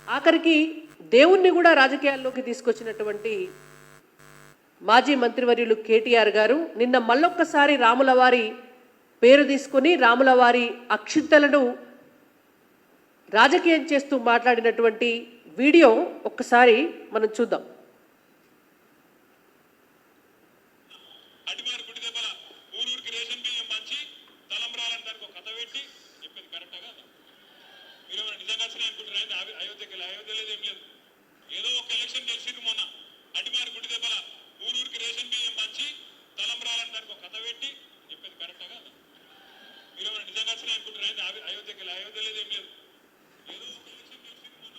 ఆఖరికి దేవుణ్ణి కూడా రాజకీయాల్లోకి తీసుకొచ్చినటువంటి మాజీ మంత్రివర్యులు కేటీఆర్ గారు నిన్న మళ్ళొక్కసారి రాములవారి పేరు తీసుకొని రాములవారి అక్షింతలను రాజకీయం చేస్తూ మాట్లాడినటువంటి వీడియో ఒక్కసారి మనం చూద్దాం. ఏదో ఒక ఎలక్షన్ గెలిచింది మొన్న అటిమారి గుడి దెబ్బల ఊరూరికి రేషన్ బియ్యం పంచి తలంబ్రాలని దానికి ఒక కథ పెట్టి చెప్పేది కరెక్టా కదా? మీరు ఏమైనా నిజంగా వచ్చినాయి అనుకుంటున్నారు? అయోధ్యకి అయోధ్య లేదు, ఏం లేదు. ఏదో ఒక ఎలక్షన్ గెలిచింది మొన్న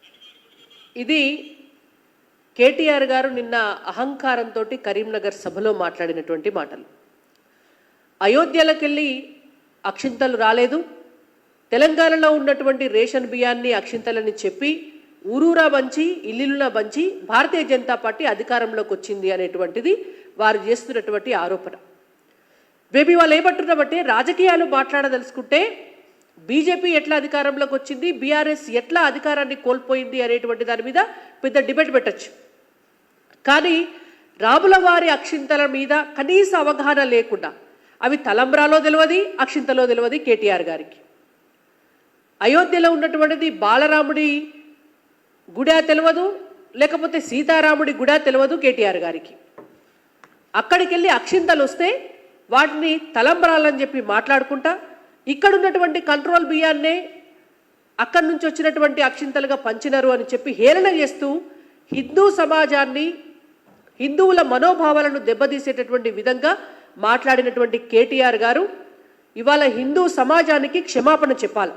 అటిమారి గుడి దెబ్బల. ఇది కేటీఆర్ గారు నిన్న అహంకారంతో కరీంనగర్ సభలో మాట్లాడినటువంటి మాటలు. అయోధ్యలోకెళ్ళి అక్షింతలు రాలేదు, తెలంగాణలో ఉన్నటువంటి రేషన్ బియ్యాన్ని అక్షింతలని చెప్పి ఊరూరా బంచి ఇల్లులా బంచి భారతీయ జనతా పార్టీ అధికారంలోకి వచ్చింది అనేటువంటిది వారు చేస్తున్నటువంటి ఆరోపణ. మేబీ వాళ్ళు ఏమంటున్నామంటే రాజకీయాలు మాట్లాడదలుచుకుంటే బీజేపీ ఎట్లా అధికారంలోకి వచ్చింది, బీఆర్ఎస్ ఎట్లా అధికారాన్ని కోల్పోయింది అనేటువంటి దాని మీద పెద్ద డిబేట్ పెట్టచ్చు. కానీ రాముల వారి అక్షింతల మీద కనీస అవగాహన లేకుండా అవి తలంబ్రాలో తెలియదు, అక్షింతలో తెలియదు కేటీఆర్ గారికి. అయోధ్యలో ఉన్నటువంటిది బాలరాముడి గుడా తెలియదు, లేకపోతే సీతారాముడి గుడా తెలియదు కేటీఆర్ గారికి. అక్కడికి వెళ్ళి అక్షింతలు వస్తే వాటిని తలంబ్రాలని చెప్పి మాట్లాడుకుంటా ఇక్కడ ఉన్నటువంటి కంట్రోల్ బియ్యాన్నే అక్కడి నుంచి వచ్చినటువంటి అక్షింతలుగా పంచినారు అని చెప్పి హేళన చేస్తూ హిందూ సమాజాన్ని, హిందువుల మనోభావాలను దెబ్బతీసేటటువంటి విధంగా మాట్లాడినటువంటి కేటీఆర్ గారు ఇవాళ హిందూ సమాజానికి క్షమాపణ చెప్పాలి.